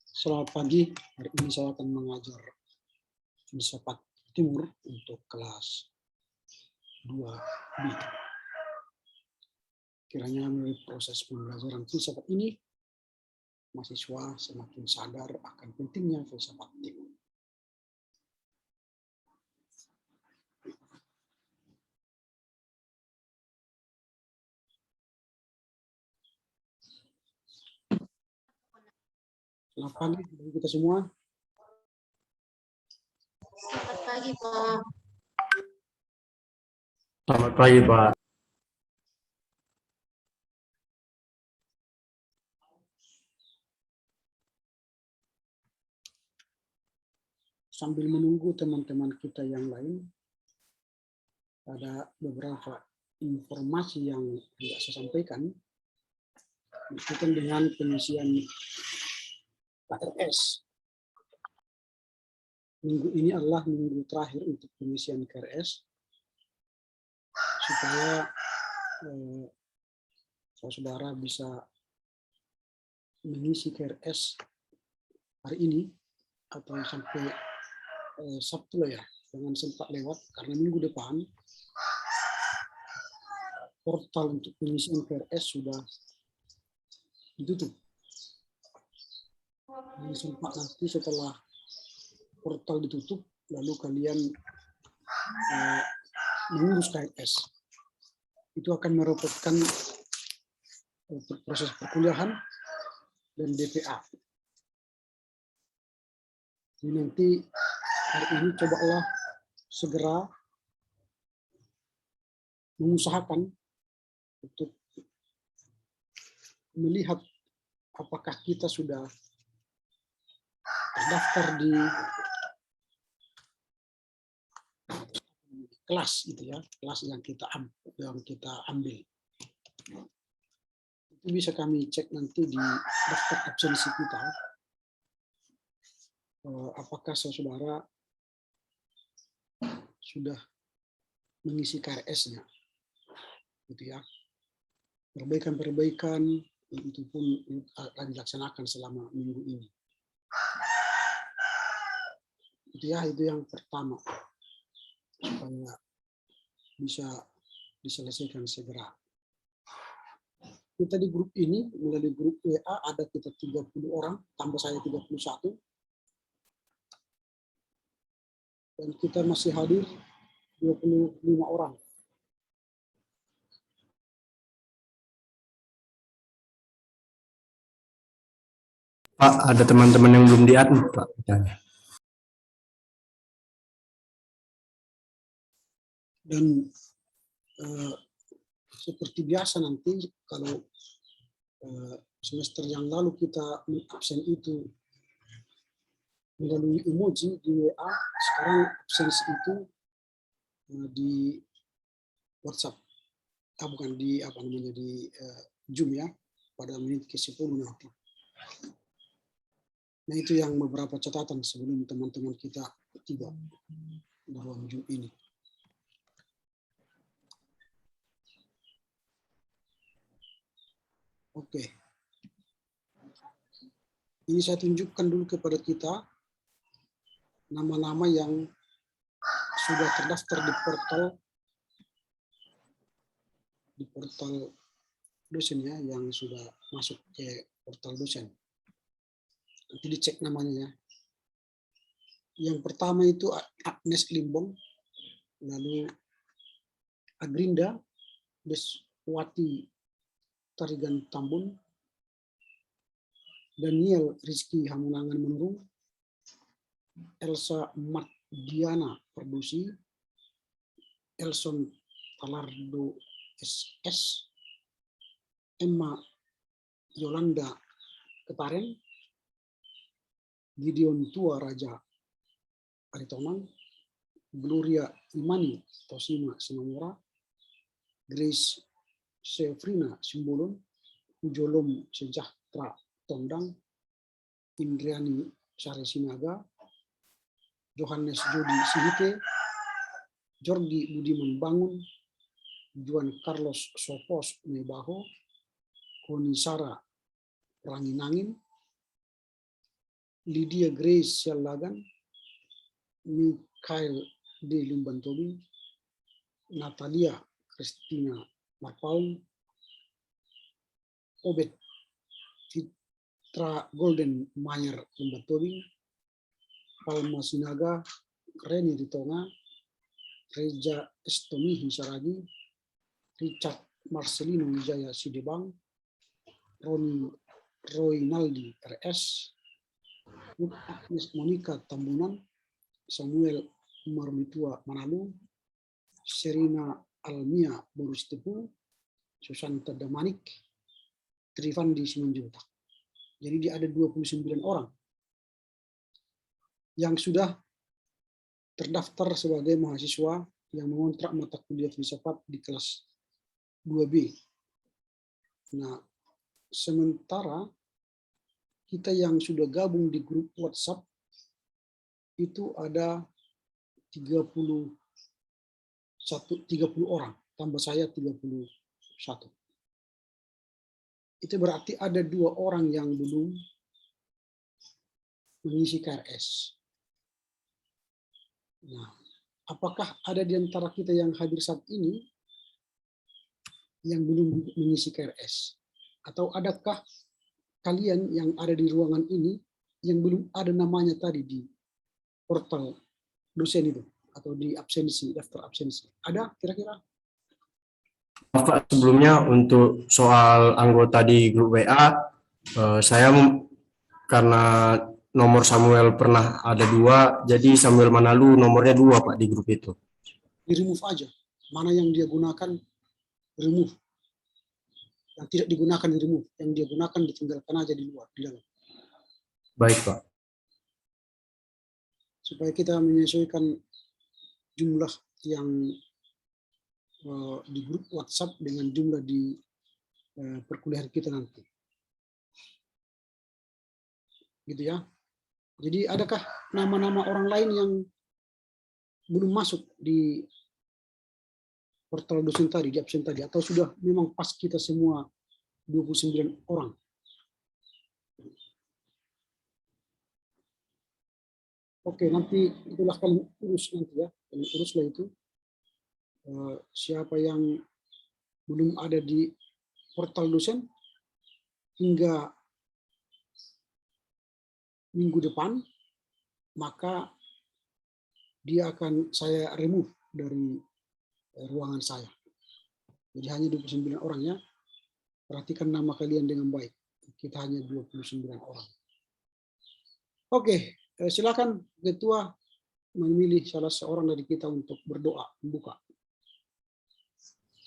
Selamat pagi, hari ini saya akan mengajar filsafat timur untuk kelas 2B. Kiranya melalui proses pembelajaran filsafat ini, mahasiswa semakin sadar akan pentingnya filsafat timur. Selamat pagi bagi kita semua. Selamat pagi, Pak. Selamat pagi, Pak. Sambil menunggu teman-teman kita yang lain, ada beberapa informasi yang tidak saya sampaikan berkaitan dengan pengisian KRS. Minggu ini adalah minggu terakhir untuk pengisian KRS, supaya saudara bisa mengisi KRS hari ini atau sampai Sabtu lah ya, jangan sempat lewat karena minggu depan portal untuk pengisian KRS sudah ditutup. Jangan sempat nanti setelah portal ditutup lalu kalian mengurus KRS. Itu akan merepotkan proses perkuliahan dan DPA. Jadi nanti hari ini cobalah segera mengusahakan untuk melihat apakah kita sudah terdaftar di kelas gitu ya, kelas yang kita ambil. Itu bisa kami cek nanti di daftar absensi kita. Apakah saudara sudah mengisi KRS-nya, gitu ya. Perbaikan-perbaikan itu pun akan dilaksanakan selama minggu ini. Itu ya, itu yang pertama, supaya bisa diselesaikan segera. Kita di grup ini, melalui grup WA ada kita 30 orang, tambah saya 31. Dan kita masih hadir 25 orang. Pak, ada teman-teman yang belum di-add, Pak. Dan seperti biasa nanti kalau semester yang lalu kita absen itu melalui emoji di WA, sekarang absensi itu di WhatsApp, bukan di di Zoom ya, pada menit ke-10 nanti. Nah itu yang beberapa catatan sebelum teman-teman kita tiba dalam Zoom ini. Oke. Ini saya tunjukkan dulu kepada kita nama-nama yang sudah terdaftar di portal dosen ya, yang sudah masuk ke portal dosen. Nanti dicek namanya ya. Yang pertama itu Agnes Limbong, lalu Agrinda Deswati Tarigan Tambun, Daniel Rizky Hamunangan Menurung, Elsa Mardiana Perdusi, Elson Talardo SS, Emma Yolanda Ketaren, Gideon Tua Raja Aritonang, Gloria Imani Tosima Sinamora, Grace Sefrina Simbolon, Ujolom Sejahtera Tondang, Indriani Sari Sinaga, Johannes Jody Sihite, Jordi Budiman Bangun, Juan Carlos Sopos Mebaho, Koni Sara Ranginangin, Lydia Grace Sialagan, Mikhail D. Lumbantobi, Natalia Christina Marpaung, Obed Fitra Golden Mayer Lumbantobi, Palma Sinaga, Reni Ritonga, Reja Estomi Hisaragi, Richard Marcelino Wijaya Sidebang, Roynaldi RS, Agnes Monica Tambunan, Samuel Marmitua Manalu, Serina Almia Borustepu, Susanta Damanik, Trivandi Simanjuntak. Jadi dia ada 29 orang yang sudah terdaftar sebagai mahasiswa yang mengontrak mata kuliah filsafat di kelas 2B. Nah, sementara kita yang sudah gabung di grup WhatsApp itu ada 30 orang, tambah saya 31. Itu berarti ada 2 orang yang belum mengisi KRS. Nah, apakah ada di antara kita yang hadir saat ini yang belum mengisi KRS? Atau adakah kalian yang ada di ruangan ini yang belum ada namanya tadi di portal dosen itu atau di absensi, daftar absensi? Ada kira-kira? Pak, sebelumnya untuk soal anggota di grup WA, saya karena nomor Samuel pernah ada 2, jadi Samuel Manalu nomornya 2 Pak di grup itu. Di remove aja. Mana yang dia gunakan, remove. Yang tidak digunakan, di remove. Yang dia gunakan, ditinggalkan aja di luar, di dalam. Baik Pak. Supaya kita menyesuaikan jumlah yang di grup WhatsApp dengan jumlah di perkuliahan kita nanti. Gitu ya. Jadi adakah nama-nama orang lain yang belum masuk di portal dosen tadi, di absen tadi, atau sudah memang pas kita semua 29 orang? Oke, nanti itulah kalian urus nanti ya, kalian uruslah itu. Siapa yang belum ada di portal dosen hingga minggu depan, maka dia akan saya remove dari ruangan saya. Jadi hanya 29 orang ya. Perhatikan nama kalian dengan baik. Kita hanya 29 orang. Oke, silakan Ketua memilih salah seorang dari kita untuk berdoa, membuka.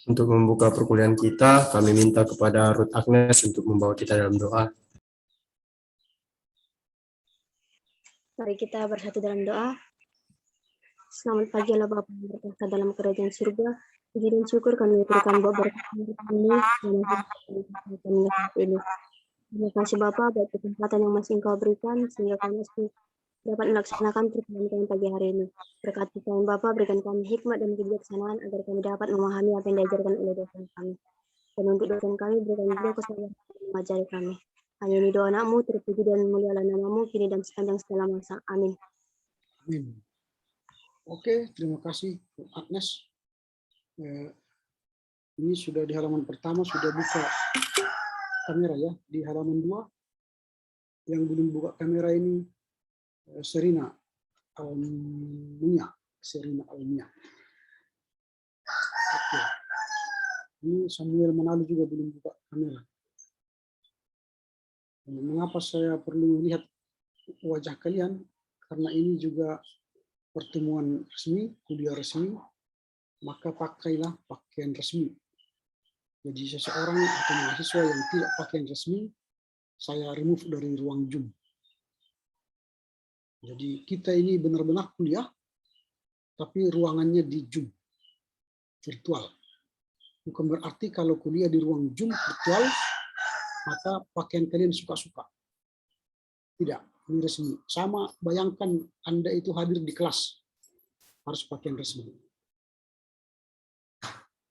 Untuk membuka perkuliahan kita, kami minta kepada Ruth Agnes untuk membawa kita dalam doa. Mari kita bersatu dalam doa. Selamat pagi Allah Bapa yang berkuasa dalam kerajaan surga. Puji dan syukur kami berikan buat berkat ini. Terima kasih Bapa buat kesempatan yang masih Engkau berikan sehingga kami masih dapat melaksanakan perkuliahan kami pagi hari ini. Berkati kami Bapa, berikan kami hikmat dan kebijaksanaan agar kami dapat memahami apa yang diajarkan oleh dosen kami. Dan untuk dosen kami, berikan juga kesabaran mengajari kami. Hanya ini doa anakmu, terpuji dan mulialah namamu, kini dan sepanjang segala masa. Amin. Amin. Oke, terima kasih Agnes. Ini sudah di halaman pertama, sudah buka kamera ya. Di halaman 2, yang belum buka kamera ini Serina Almia. Oke. Ini Samuel Manalu juga belum buka kamera. Mengapa saya perlu melihat wajah kalian? Karena ini juga pertemuan resmi, kuliah resmi, maka pakailah pakaian resmi. Jadi seseorang atau mahasiswa yang tidak pakaian resmi, saya remove dari ruang Zoom. Jadi kita ini benar-benar kuliah, tapi ruangannya di Zoom, virtual. Bukan berarti kalau kuliah di ruang Zoom virtual, maka pakaian kalian suka-suka. Tidak, ini resmi. Sama, bayangkan Anda itu hadir di kelas, harus pakaian resmi.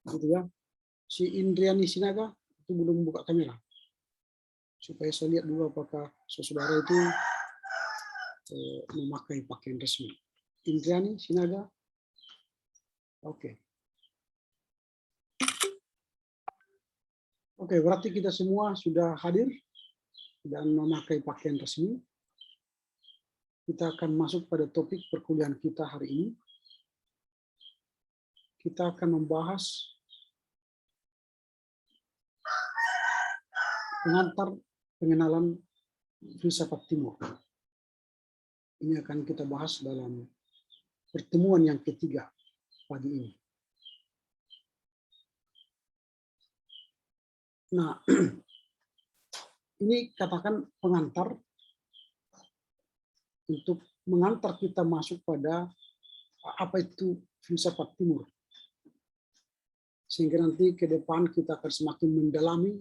Gitu ya. Si Indriani Sinaga itu belum buka kamera. supaya saya lihat dulu apakah saudara itu memakai pakaian resmi. Indriani, Sinaga? Oke. Oke, berarti kita semua sudah hadir dan memakai pakaian resmi. Kita akan masuk pada topik perkuliahan kita hari ini. Kita akan membahas pengantar pengenalan filsafat timur. Ini akan kita bahas dalam pertemuan yang ketiga pagi ini. Nah, ini katakan pengantar untuk mengantar kita masuk pada apa itu filsafat timur. Sehingga nanti ke depan kita akan semakin mendalami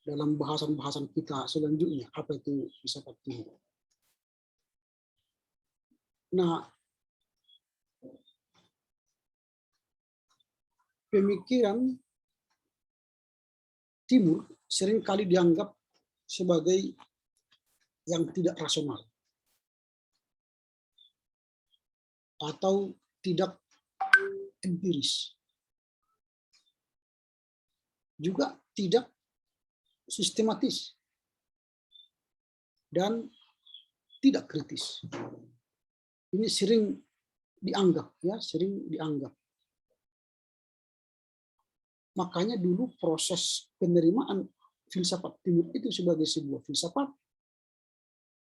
dalam bahasan-bahasan kita selanjutnya, apa itu filsafat timur. Nah, pemikiran timur seringkali dianggap sebagai yang tidak rasional atau tidak empiris, juga tidak sistematis dan tidak kritis. Ini sering dianggap, ya, sering dianggap. Makanya dulu proses penerimaan filsafat timur itu sebagai sebuah filsafat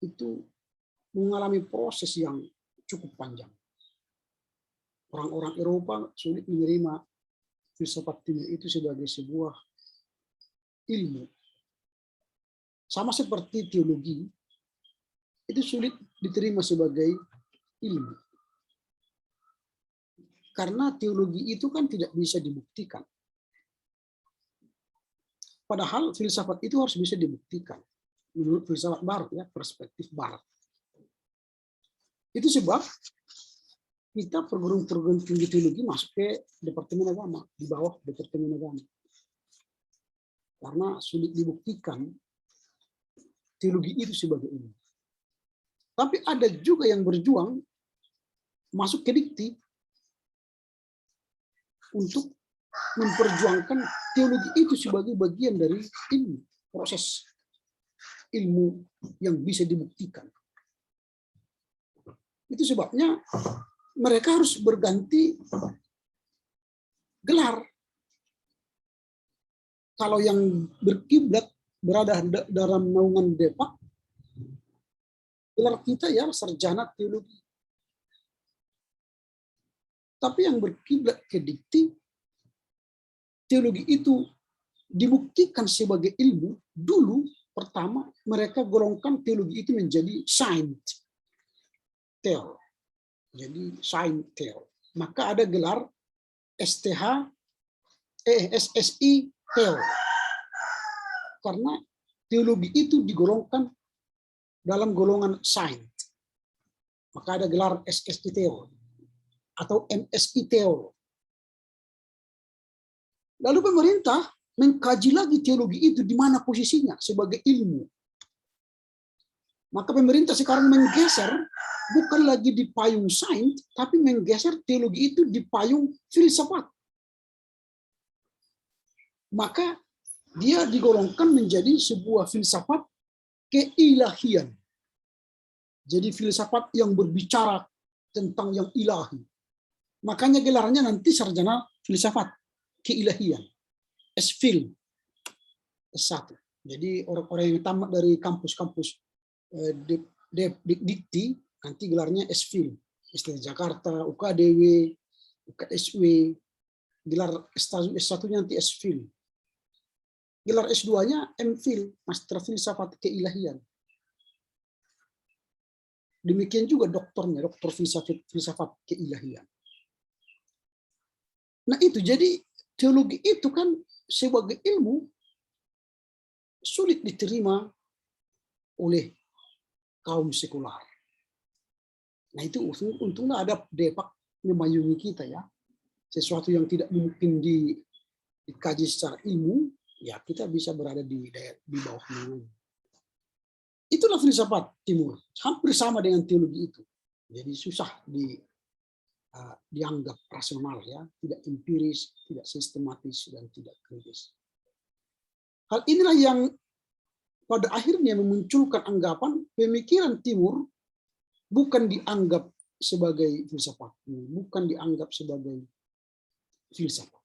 itu mengalami proses yang cukup panjang. Orang-orang Eropa sulit menerima filsafat timur itu sebagai sebuah ilmu. Sama seperti teologi, itu sulit diterima sebagai ilmu. Karena teologi itu kan tidak bisa dibuktikan. Padahal filsafat itu harus bisa dibuktikan. Menurut filsafat barat, ya, perspektif barat. Itu sebab kita perguruan-perguruan tinggi teologi masuk ke Departemen Agama, di bawah Departemen Agama. Karena sulit dibuktikan teologi itu sebagai ilmu. Tapi ada juga yang berjuang masuk ke dikti untuk memperjuangkan teologi itu sebagai bagian dari ilmu, proses ilmu yang bisa dibuktikan. Itu sebabnya mereka harus berganti gelar. Kalau yang berkiblat berada dalam naungan Depak, gelar kita ya sarjana teologi. Tapi yang berkiblat ke dikti, teologi itu dibuktikan sebagai ilmu. Dulu pertama mereka golongkan teologi itu menjadi science theol. Jadi science theol. Maka ada gelar SSI theol. Karena teologi itu digolongkan dalam golongan science. Maka ada gelar SSI theol atau MSI theol. Lalu pemerintah mengkaji lagi teologi itu di mana posisinya sebagai ilmu. Maka pemerintah sekarang menggeser bukan lagi di payung sains, tapi menggeser teologi itu di payung filsafat. Maka dia digolongkan menjadi sebuah filsafat keilahian. Jadi filsafat yang berbicara tentang yang ilahi. Makanya gelarnya nanti sarjana filsafat keilahian. S.Phil. S1. Jadi orang-orang yang tamat dari kampus-kampus dikti nanti gelarnya S.Phil. STI Jakarta, UKDW, UKSW, gelar S1-nya nanti S.Phil. Gelar S2-nya M.Phil, Master Filsafat Keilahian. Demikian juga doktornya, doktor filsafat keilahian. Nah itu, jadi teologi itu kan sebagai ilmu sulit diterima oleh kaum sekular. Nah itu untungnya ada Depak memayungi kita ya. Sesuatu yang tidak mungkin dikaji secara ilmu, ya kita bisa berada di bawah naungan. Itulah filsafat Timur, hampir sama dengan teologi itu. Jadi susah dianggap rasional, ya, tidak empiris, tidak sistematis, dan tidak kritis. Hal inilah yang pada akhirnya memunculkan anggapan pemikiran Timur bukan dianggap sebagai filsafat, bukan dianggap sebagai filsafat.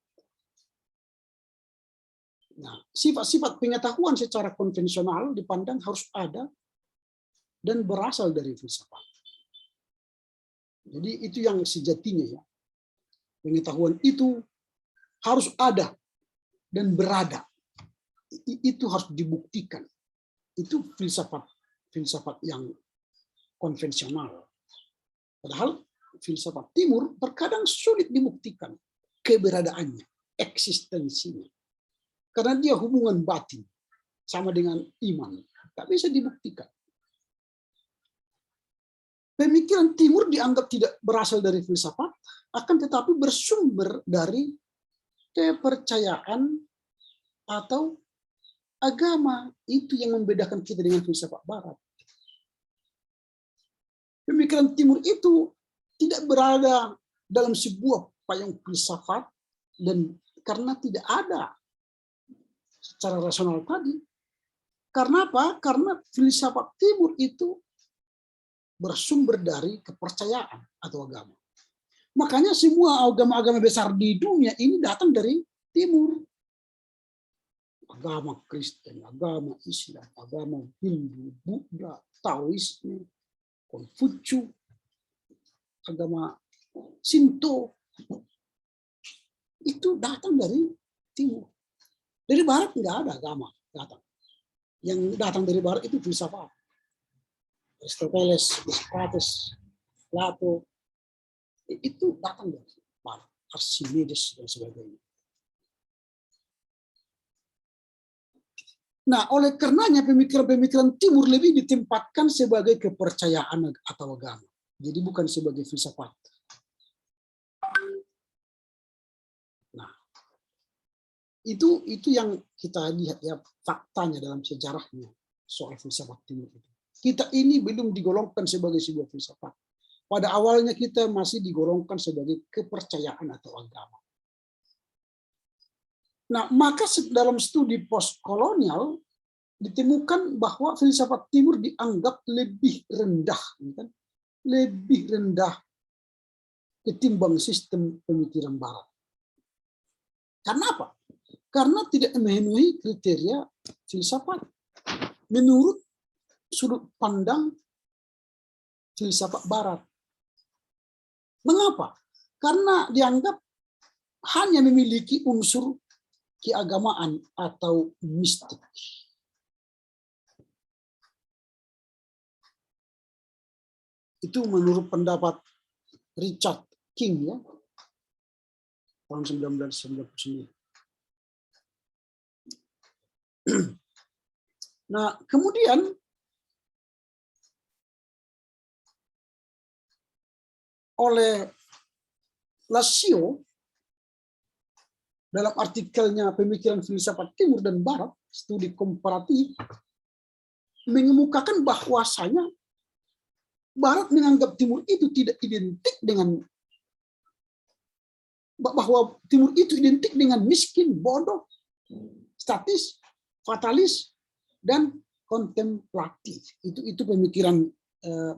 Nah, sifat-sifat pengetahuan secara konvensional dipandang harus ada dan berasal dari filsafat. Jadi itu yang sejatinya, ya. Pengetahuan itu harus ada dan berada. Itu harus dibuktikan. Itu filsafat yang konvensional. Padahal filsafat Timur terkadang sulit dibuktikan keberadaannya, eksistensinya. Karena dia hubungan batin sama dengan iman, tak bisa dibuktikan. Pemikiran Timur dianggap tidak berasal dari filsafat, akan tetapi bersumber dari kepercayaan atau agama. Itu yang membedakan kita dengan filsafat Barat. Pemikiran Timur itu tidak berada dalam sebuah payung filsafat, dan karena tidak ada secara rasional tadi. Karena apa? Karena filsafat Timur itu bersumber dari kepercayaan atau agama. Makanya semua agama-agama besar di dunia ini datang dari Timur. Agama Kristen, agama Islam, agama Hindu, Buddha, Taoisme, Konfusius, agama Shinto, itu datang dari Timur. Dari Barat nggak ada agama datang. Yang datang dari Barat itu filsafat. Aristoteles, Socrates, Plato, itu datang dari Barat. Archimedes dan sebagainya. Nah, oleh karenanya pemikiran-pemikiran Timur lebih ditempatkan sebagai kepercayaan atau agama. Jadi bukan sebagai filsafat. Nah, itu yang kita lihat, ya, faktanya dalam sejarahnya soal filsafat Timur itu. Kita ini belum digolongkan sebagai sebuah filsafat. Pada awalnya kita masih digolongkan sebagai kepercayaan atau agama. Nah, maka dalam studi postkolonial ditemukan bahwa filsafat Timur dianggap lebih rendah, kan? Lebih rendah ketimbang sistem pemikiran Barat. Karena apa? Karena tidak memenuhi kriteria filsafat menurut sudut pandang filsafat Barat. Mengapa? Karena dianggap hanya memiliki unsur keagamaan atau mistik. Itu menurut pendapat Richard King, ya, tahun 1999. Nah, kemudian oleh Lasio dalam artikelnya Pemikiran Filsafat Timur dan Barat, studi komparatif, mengemukakan bahwasanya Barat menganggap Timur itu tidak identik dengan, bahwa Timur itu identik dengan miskin, bodoh, statis, fatalis, dan kontemplatif. Itu pemikiran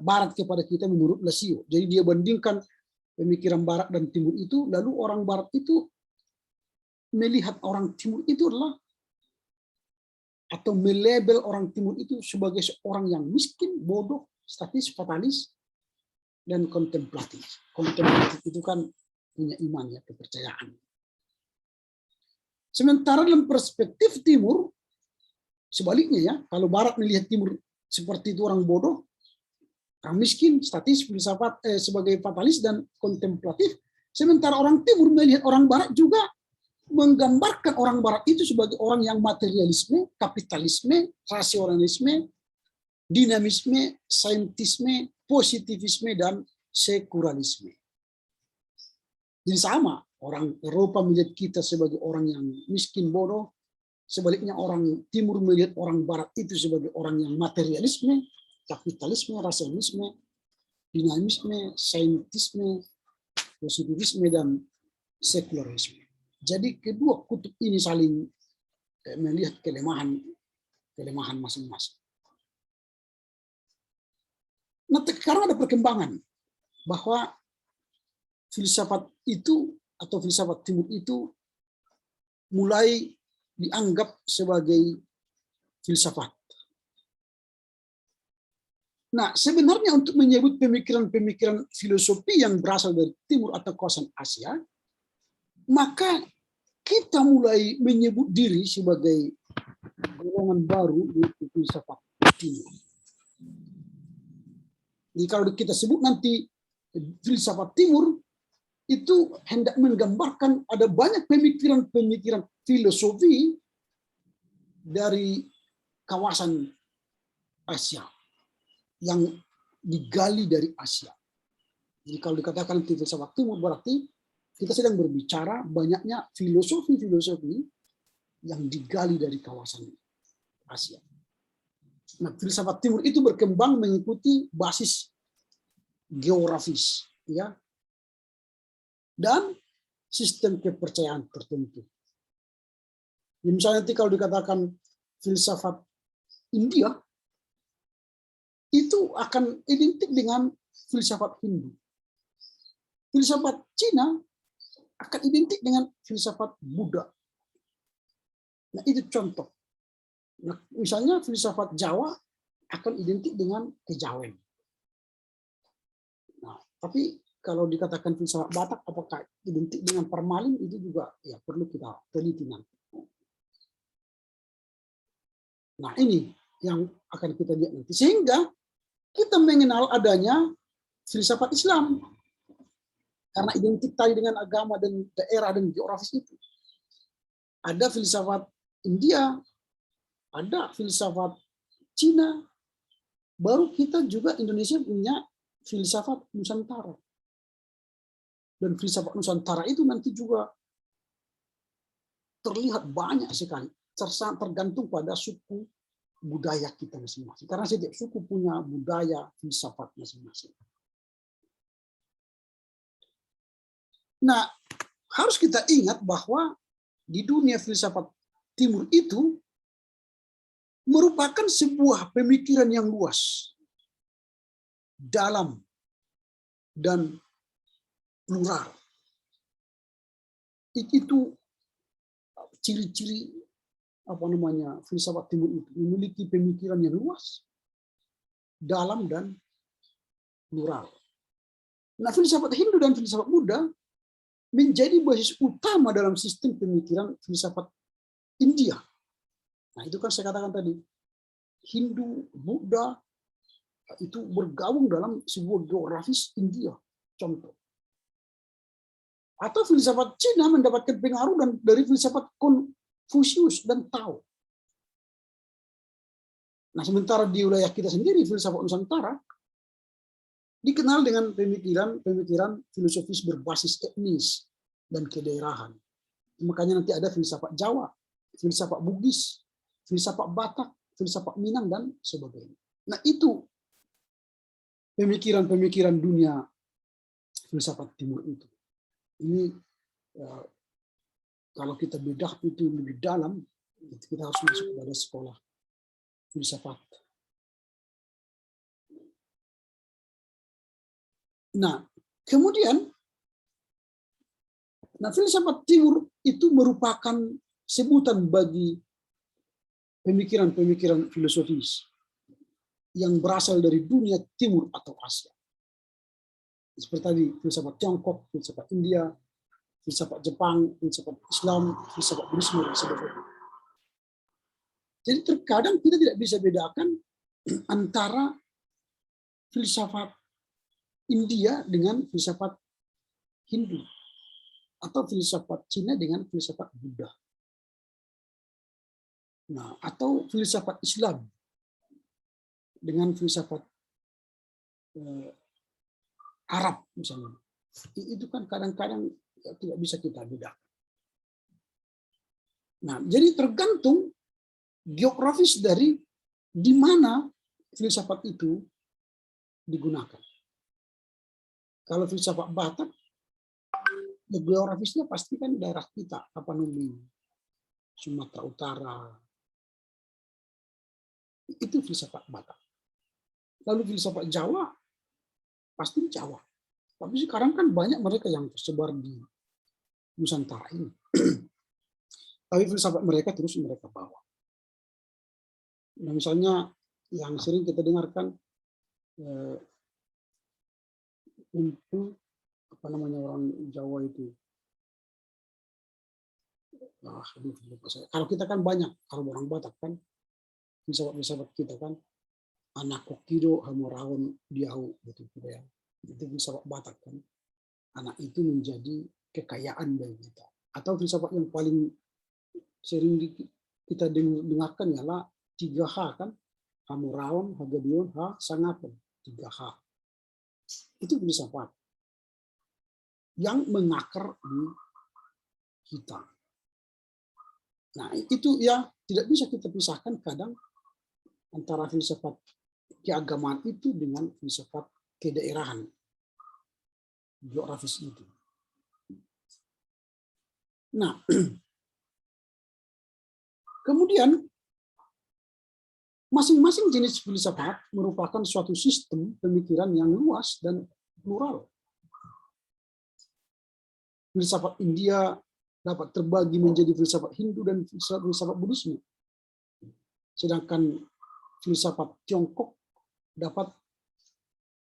Barat kepada kita menurut Lasio. Jadi dia bandingkan pemikiran Barat dan Timur itu, lalu orang Barat itu melihat orang Timur itu adalah, atau melabel orang Timur itu sebagai seorang yang miskin, bodoh, statis, fatalis, dan kontemplatif. Kontemplatif itu kan punya iman, ya, kepercayaan. Sementara dalam perspektif Timur, sebaliknya, ya, kalau Barat melihat Timur seperti itu orang bodoh, orang miskin, statis, filsafat sebagai fatalis dan kontemplatif, sementara orang Timur melihat orang Barat juga menggambarkan orang Barat itu sebagai orang yang materialisme, kapitalisme, rasionalisme, dinamisme, saintisme, positivisme, dan sekularilisme. Jadi sama, orang Eropa melihat kita sebagai orang yang miskin, bodoh, Sebaliknya orang Timur melihat orang Barat itu sebagai orang yang materialisme, kapitalisme, rasionalisme, dinamisme, saintisme, positivisme, dan sekularisme. Jadi kedua kutub ini saling melihat kelemahan masing-masing. Nah, sekarang ada perkembangan bahwa filsafat itu atau filsafat Timur itu mulai dianggap sebagai filsafat. Nah, sebenarnya untuk menyebut pemikiran-pemikiran filosofi yang berasal dari Timur atau kawasan Asia, maka kita mulai menyebut diri sebagai golongan baru di filsafat Timur. Jadi kalau kita sebut nanti filsafat Timur, itu hendak menggambarkan ada banyak pemikiran-pemikiran filosofi dari kawasan Asia yang digali dari Asia. Jadi kalau dikatakan filsafat Timur berarti kita sedang berbicara banyaknya filosofi-filosofi yang digali dari kawasan Asia. Nah, filsafat Timur itu berkembang mengikuti basis geografis, ya, dan sistem kepercayaan tertentu. Misalnya nanti kalau dikatakan filsafat India, itu akan identik dengan filsafat Hindu. Filsafat Cina akan identik dengan filsafat Buddha. Nah, itu contoh. Nah, misalnya filsafat Jawa akan identik dengan kejawen. Nah, tapi kalau dikatakan filsafat Batak apakah identik dengan Parmalin, itu juga ya perlu kita teliti nanti. Nah, ini yang akan kita lihat nanti. Sehingga kita mengenal adanya filsafat Islam. Karena identik tadi dengan agama dan daerah dan geografis itu. Ada filsafat India, ada filsafat Cina, baru kita juga Indonesia punya filsafat Nusantara. Dan filsafat Nusantara itu nanti juga terlihat banyak sekali, tergantung pada suku budaya kita masing-masing. Karena setiap suku punya budaya filsafat masing-masing. Nah, harus kita ingat bahwa di dunia filsafat Timur itu merupakan sebuah pemikiran yang luas, dalam, dan plural. Itu ciri-ciri filsafat Timur itu, memiliki pemikiran yang luas, dalam, dan plural. Nah, filsafat Hindu dan filsafat Buddha menjadi basis utama dalam sistem pemikiran filsafat India. Nah, itu kan saya katakan tadi, Hindu, Buddha itu bergabung dalam sebuah geografis India, contoh. Atau filsafat Cina mendapatkan pengaruh dari filsafat Konfusius dan Tao. Nah, sementara di wilayah kita sendiri, filsafat Nusantara dikenal dengan pemikiran filosofis berbasis etnis dan kedaerahan. Makanya nanti ada filsafat Jawa, filsafat Bugis, filsafat Batak, filsafat Minang, dan sebagainya. Nah, itu pemikiran-pemikiran dunia filsafat Timur itu. Ini kalau kita bedah itu lebih dalam, kita harus masuk kepada sekolah filsafat. Nah, kemudian, filsafat Timur itu merupakan sebutan bagi pemikiran-pemikiran filosofis yang berasal dari dunia Timur atau Asia. Seperti tadi, filsafat Tiongkok, filsafat India, filsafat Jepang, filsafat Islam, filsafat Buddhisme, dan sebagainya. Jadi terkadang kita tidak bisa bedakan antara filsafat India dengan filsafat Hindu, atau filsafat Cina dengan filsafat Buddha. Nah, atau filsafat Islam dengan filsafat Arab misalnya. Itu kan kadang-kadang tidak bisa kita bedakan. Nah, jadi tergantung geografis dari di mana filsafat itu digunakan. Kalau filsafat Batak, geografisnya pasti kan daerah kita, Tapanuli, Sumatera Utara. Itu filsafat Batak. Lalu filsafat Jawa, pasti Jawa. Tapi sekarang kan banyak mereka yang tersebar di Nusantara ini. Tapi filsafat mereka terus mereka bawa. Nah, misalnya yang sering kita dengarkan untuk apa namanya orang Jawa itu. Kalau kita kan banyak, kalau orang Batak kan filsafat kita kan anak kokido hamoraon diau gitu ya. Itu filsafat Batak kan. Anak itu menjadi kekayaan bagi kita. Atau filsafat yang paling sering kita dengarkan ialah 3H kan, Hamuraon, Hagedion, Sangaton, 3H. Itu filsafat yang mengakar di kita. Nah, itu ya tidak bisa kita pisahkan kadang antara filsafat keagamaan itu dengan filsafat kedaerahan, geografis itu. Nah, kemudian masing-masing jenis filsafat merupakan suatu sistem pemikiran yang luas dan plural. Filsafat India dapat terbagi menjadi filsafat Hindu dan filsafat Buddhisme. Sedangkan filsafat Tiongkok dapat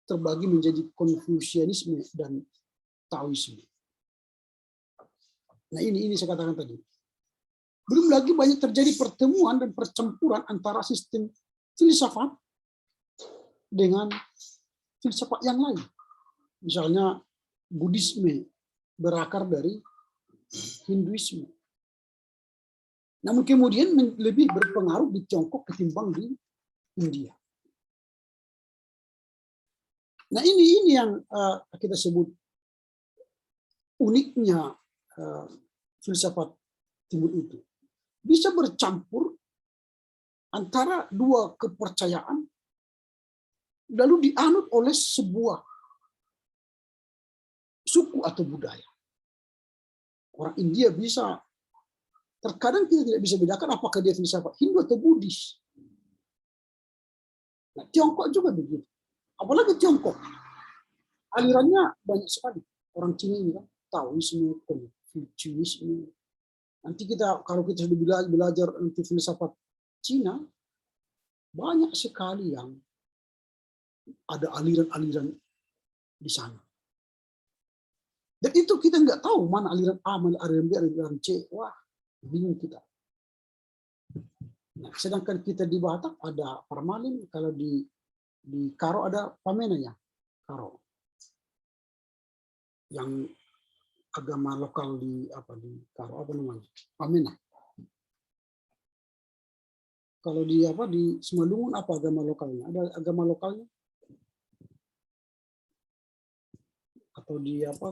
terbagi menjadi Konfusianisme dan Taoisme. Nah, ini saya katakan tadi. Belum lagi banyak terjadi pertemuan dan percampuran antara sistem filsafat dengan filsafat yang lain. Misalnya Buddhisme berakar dari Hinduisme. Namun kemudian lebih berpengaruh di Tiongkok ketimbang di India. Nah, ini yang kita sebut uniknya filsafat timur itu. Bisa bercampur antara dua kepercayaan lalu dianut oleh sebuah suku atau budaya. Orang India bisa, terkadang kita tidak bisa bedakan apakah dia filsafat Hindu atau Buddhis. Nah, Tiongkok juga begitu. Apalagi Tiongkok, alirannya banyak sekali. Orang Cina ini kan, Taoisme, Konfusianisme. Nanti kalau kita sudah belajar nanti filsafat Cina, banyak sekali yang ada aliran-aliran di sana. Dan itu kita nggak tahu mana aliran A, mana aliran B, aliran C. Wah, bingung kita. Nah, sedangkan kita di Batak ada Parmalin, kalau di Karo ada Pamenanya, Karo. Yang agama lokal di Karo apa namanya? Pamena. Kalau di Simalungun apa agama lokalnya? Ada agama lokalnya? Atau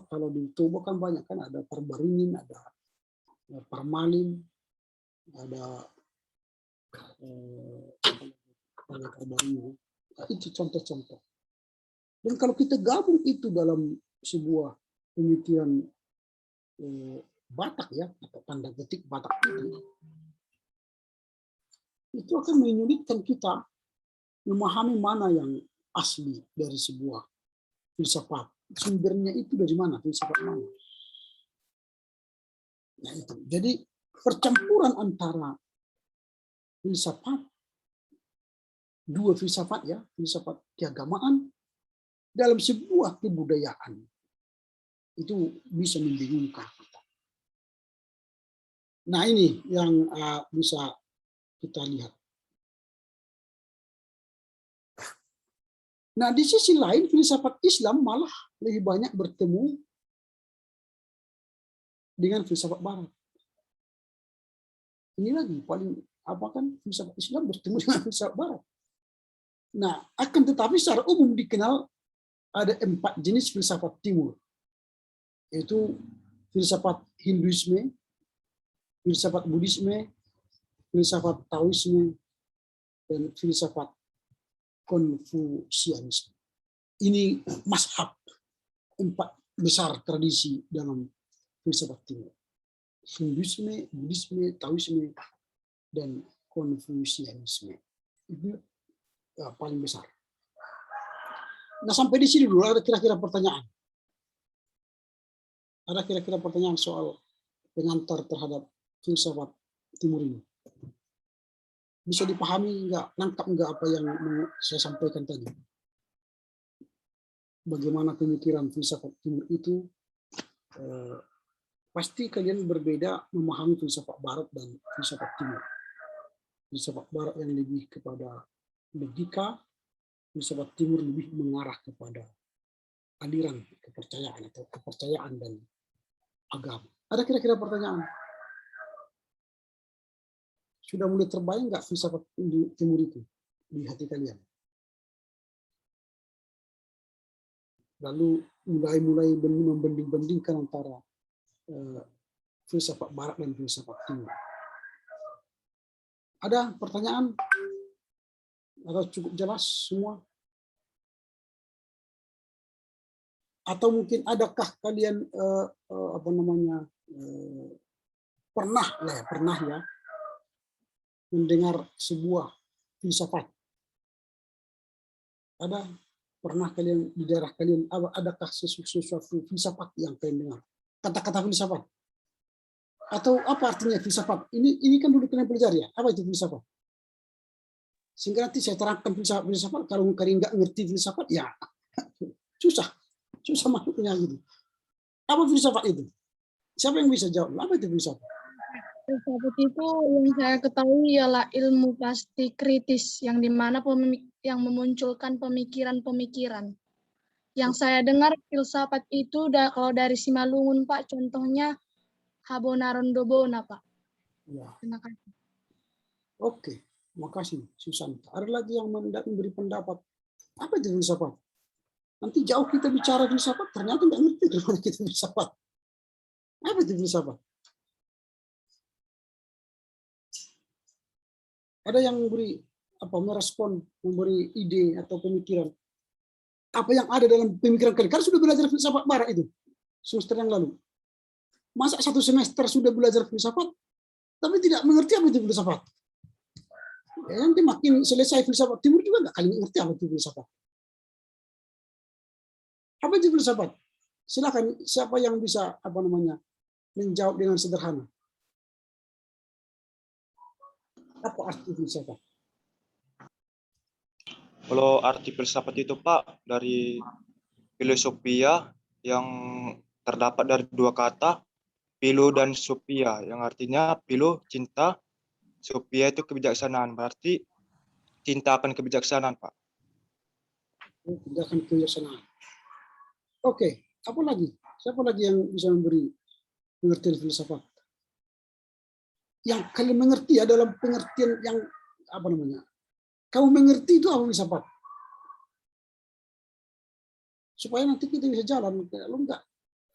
kalau di Toba kan banyak kan, ada Parbaringin, ada Parmalin, ada Parbaringin. Itu contoh-contoh. Dan kalau kita gabung itu dalam sebuah pemikiran Batak ya, atau tanda petik Batak itu akan menyulitkan kita memahami mana yang asli dari sebuah filsafat. Sumbernya itu dari mana, filsafat mana. Nah, itu. Jadi percampuran antara filsafat, dua filsafat ya, filsafat keagamaan dalam sebuah kebudayaan itu bisa membingungkan kita. Nah, ini yang bisa kita lihat. Nah, di sisi lain filsafat Islam malah lebih banyak bertemu dengan filsafat Barat. Ini lagi paling filsafat Islam bertemu dengan filsafat Barat. Nah, akan tetapi secara umum dikenal ada 4 jenis filsafat timur, yaitu filsafat Hinduisme, filsafat Buddhisme, filsafat Taoisme, dan filsafat Konfusianisme. Ini mazhab 4 besar tradisi dalam filsafat timur. Hinduisme, Buddhisme, Taoisme, dan Konfusianisme. Itu paling besar. Nah, sampai di sini dulu ada kira-kira pertanyaan. Ada kira-kira pertanyaan soal pengantar terhadap filsafat timur ini. Bisa dipahami nggak, nangkap nggak apa yang saya sampaikan tadi? Bagaimana pemikiran filsafat timur itu? Pasti kalian berbeda memahami filsafat barat dan filsafat timur. Filsafat barat yang lebih kepada logika, filsafat timur lebih mengarah kepada aliran kepercayaan atau kepercayaan dan agama. Ada kira-kira pertanyaan? Sudah mulai terbayang nggak filsafat timur itu di hati kalian? Lalu mulai membanding-bandingkan antara filsafat barat dan filsafat timur. Ada pertanyaan? Atau cukup jelas semua? Atau mungkin adakah kalian pernah ya mendengar sebuah filsafat? Pernah kalian di daerah kalian, adakah sesuatu filsafat yang kalian dengar? Kata-kata filsafat. Atau apa artinya filsafat? Ini kan dulu kalian pelajari ya. Apa itu filsafat? Sehingga nanti saya terangkan filsafat. Kalau kalian nggak ngerti filsafat, ya susah masuknya gitu. Apa filsafat itu? Siapa yang bisa jawab? Apa itu filsafat? Filsafat itu yang saya ketahui ialah ilmu pasti kritis yang dimana yang memunculkan pemikiran-pemikiran. Yang saya dengar filsafat itu kalau dari Simalungun Pak, contohnya Habonaron Dobona Pak. Ya. Terima kasih. Oke, makasih Susanta. Ada lagi yang memberi pendapat? Apa itu filsafat? Nanti jauh kita bicara filsafat, ternyata nggak ngerti dari mana kita filsafat. Apa itu filsafat? Ada yang merespon, memberi ide atau pemikiran. Apa yang ada dalam pemikiran kalian? Kalian sudah belajar filsafat barat itu semester yang lalu. Masa 1 semester sudah belajar filsafat, tapi tidak mengerti apa itu filsafat? Ya, nanti makin selesai filsafat timur juga nggak kalian ngerti apa itu filsafat. Apa itu filsafat? Silakan, siapa yang bisa menjawab dengan sederhana. Apa arti filsafat? Kalau arti filsafat itu Pak, dari filosofia yang terdapat dari 2 kata, philo dan sophia, yang artinya philo cinta, sophia itu kebijaksanaan, berarti cinta akan kebijaksanaan Pak. Tindakan kebijaksanaan. Oke, apa lagi? Siapa lagi yang bisa memberi pengertian filsafat? Yang kalian mengerti ya dalam pengertian yang kamu mengerti itu apa filsafat? Supaya nanti kita bisa jalan. Kalau enggak,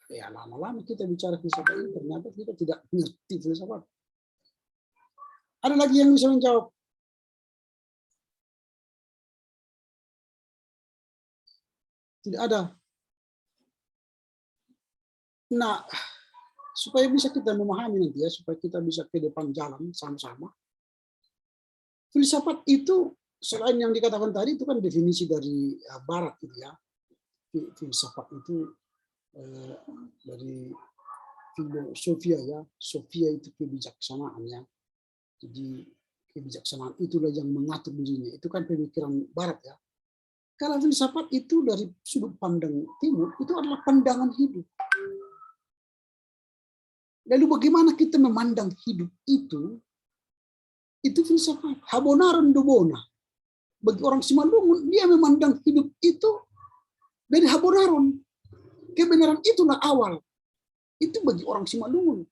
ya lama-lama kita bicara filsafat ini ternyata kita tidak mengerti filsafat. Ada lagi yang bisa menjawab? Tidak ada. Nah, supaya bisa kita memahami nanti ya, supaya kita bisa ke depan jalan sama-sama. Filsafat itu selain yang dikatakan tadi itu kan definisi dari Barat gitu ya. Filsafat itu dari filosofia ya, sofia itu kebijaksanaan ya. Jadi kebijaksanaan itulah yang mengatur dirinya. Itu kan pemikiran Barat ya. Kalau filsafat itu dari sudut pandang Timur itu adalah pandangan hidup. Lalu bagaimana kita memandang hidup itu filsafat. Habonaron Dobona. Bagi orang Simalungun, dia memandang hidup itu dari Habonaron. Kebenaran itulah awal. Itu bagi orang Simalungun.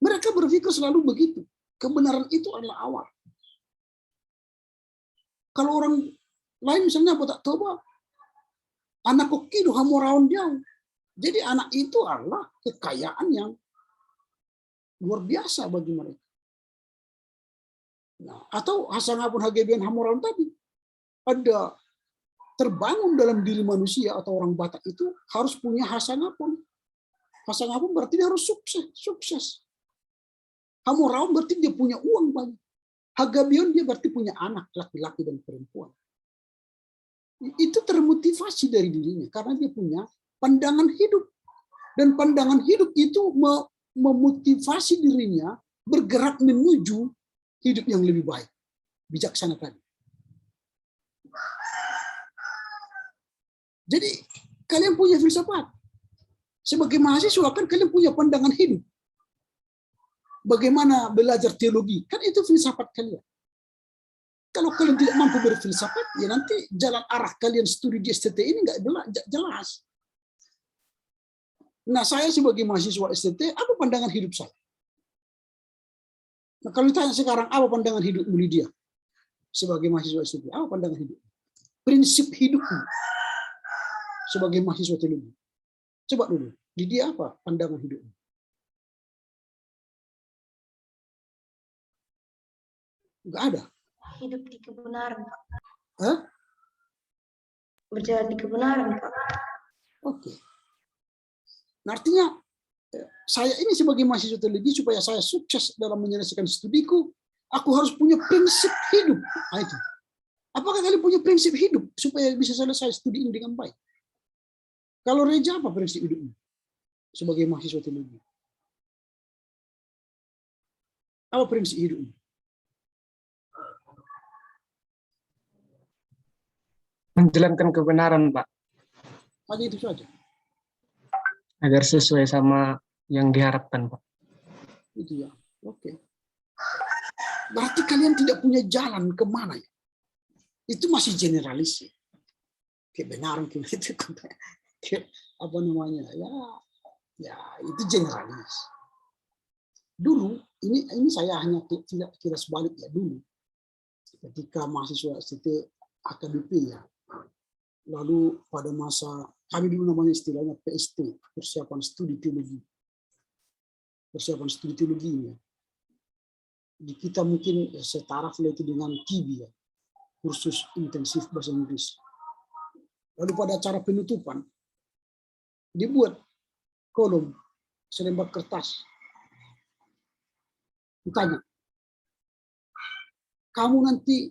Mereka berpikir selalu begitu. Kebenaran itu adalah awal. Kalau orang lain misalnya tak tahu, anak kokido hamoraon jauh. Jadi anak itu adalah kekayaan yang luar biasa bagi mereka. Nah, atau hasangapun hagebian hamoral tadi, ada terbangun dalam diri manusia atau orang Batak itu harus punya hasangapun. Hasangapun berarti dia harus sukses. Hamoral berarti dia punya uang banyak. Hagabion dia berarti punya anak laki-laki dan perempuan. Itu termotivasi dari dirinya karena dia punya pandangan hidup. Dan pandangan hidup itu memotivasi dirinya bergerak menuju hidup yang lebih baik. Bijaksana tadi. Jadi kalian punya filsafat. Sebagai mahasiswa kan kalian punya pandangan hidup. Bagaimana belajar teologi, kan itu filsafat kalian. Kalau kalian tidak mampu berfilsafat, ya nanti jalan arah kalian studi di STT ini nggak jelas. Nah, saya sebagai mahasiswa STT, apa pandangan hidup saya? Nah, kalau ditanya sekarang, apa pandangan hidupmu, Lydia? Sebagai mahasiswa STT, apa pandangan hidup? Prinsip hidupmu sebagai mahasiswa teologi. Coba dulu, Lydia apa pandangan hidupmu? Enggak ada. Hidup di kebenaran, Pak. Hah? Berjalan di kebenaran, Pak. Oke. Nah, artinya saya ini sebagai mahasiswa teologi supaya saya sukses dalam menyelesaikan studiku, aku harus punya prinsip hidup. Nah, itu. Apakah kalian punya prinsip hidup supaya bisa selesai studi ini dengan baik? Kalau Reja, apa prinsip hidupmu sebagai mahasiswa teologi? Apa prinsip hidupmu? Menjalankan kebenaran, Pak, Hanya itu saja. agar sesuai sama yang diharapkan, Pak. Itu ya. Oke. Berarti kalian tidak punya jalan kemana ya? Itu masih generalis ya. Kebenaran itu apa namanya ya itu generalis. Dulu ini saya hanya tidak kira sebalik ya dulu ketika mahasiswa STT AKBP ya. Lalu pada masa kami dulu namanya istilahnya PST, persiapan studi teologi. Persiapan studi teologi ya. Di kita mungkin setara itu dengan KIBI ya, kursus intensif bahasa Inggris. Lalu pada acara penutupan dibuat kolom selembar kertas. Ditanya, kamu nanti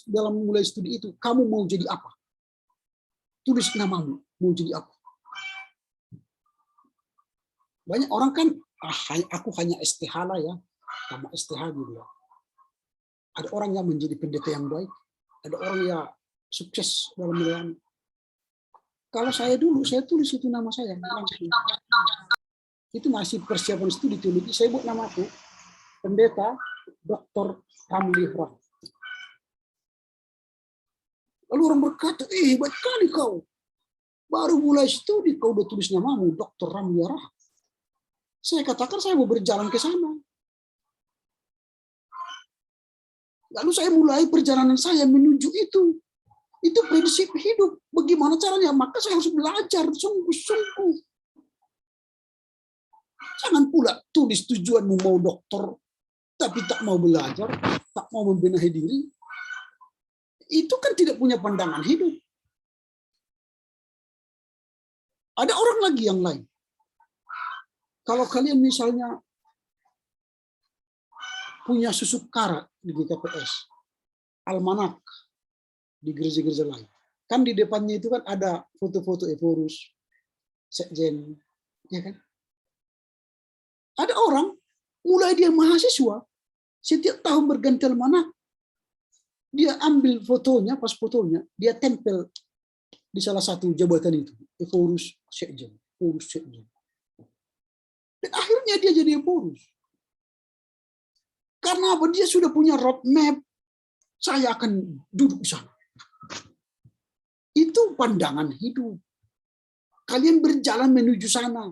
dalam mulai studi itu, kamu mau jadi apa? Tulis namamu, mau jadi apa? Banyak orang kan, aku hanya STH lah ya, sama STH gitu ya. Ada orang yang menjadi pendeta yang baik, ada orang yang sukses dalam melayani. Kalau saya dulu, saya tulis itu nama saya langsung. Itu masih persiapan studi teologi, saya buat nama aku, Pendeta Dr. Ramli Hra. Lalu orang berkata, hebat kali kau. Baru mulai studi, kau udah tulis namamu, Dr. Ramli Hra. Saya katakan saya mau berjalan ke sana. Lalu saya mulai perjalanan saya menuju itu. Itu prinsip hidup. Bagaimana caranya? Maka saya harus belajar sungguh-sungguh. Jangan pula tulis tujuanmu mau dokter, tapi tak mau belajar, tak mau membenahi diri. Itu kan tidak punya pandangan hidup. Ada orang lagi yang lain. Kalau kalian misalnya punya susuk karat di GKPS, almanak di gereja-gereja lain, kan di depannya itu kan ada foto-foto Evorus, sekjen, ya kan? Ada orang mulai dia mahasiswa, setiap tahun berganti almanak, dia ambil fotonya, pas fotonya, dia tempel di salah satu jabatan itu, Evorus sekjen, Evorus sekjen. Dan akhirnya dia jadi Evorus. Karena apa? Dia sudah punya roadmap. Saya akan duduk di sana. Itu pandangan hidup. Kalian berjalan menuju sana.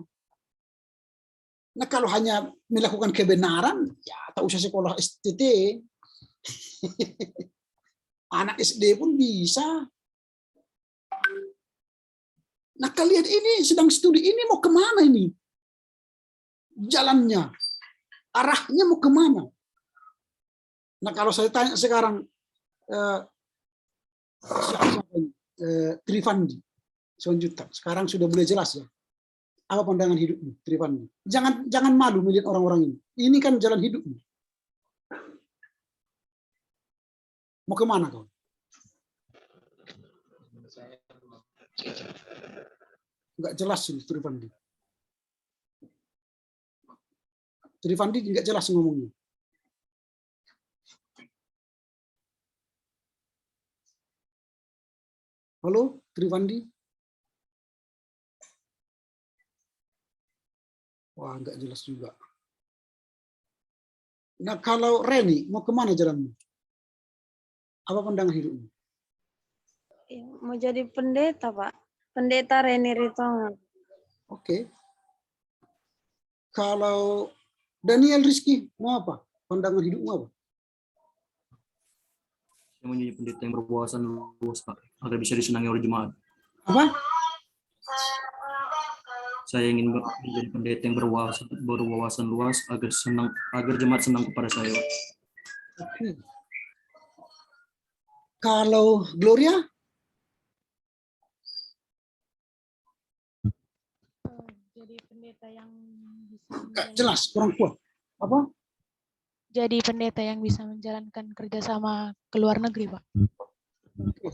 Nah, kalau hanya melakukan kebenaran, ya tak usah sekolah STT. Anak SD pun bisa. Nah, kalian ini sedang studi ini mau kemana ini? jalannya, arahnya mau kemana. Nah kalau saya tanya sekarang, siapa ini? Trifandi, Simanjuntak, sekarang sudah mulai jelas ya. Apa pandangan hidupmu, Trifandi? Jangan malu melihat orang-orang ini. Ini kan jalan hidupmu. Mau kemana kau? Enggak jelas ini Trifandi. Trifandi enggak jelas ngomongnya. Halo, Trifandi? Wah, enggak jelas juga. Nah, kalau Reni, mau kemana jalanmu? Apa pandangan hidupmu? Ya, mau jadi pendeta, Pak. Pendeta Reni Ritonga. Oke. Kalau Daniel Rizky, mau apa? Pandangan hidupmu apa? Saya menjadi pendeta yang berwawasan luas, Pak, agar bisa disenangi oleh jemaat. Apa? Saya ingin menjadi pendeta yang berwawasan luas agar jemaat senang kepada saya. Oke. Kalau Gloria? Jadi pendeta yang bisa Enggak jelas, kurang kuat. Apa? jadi pendeta yang bisa menjalankan kerjasama ke luar negeri, Pak. Oke.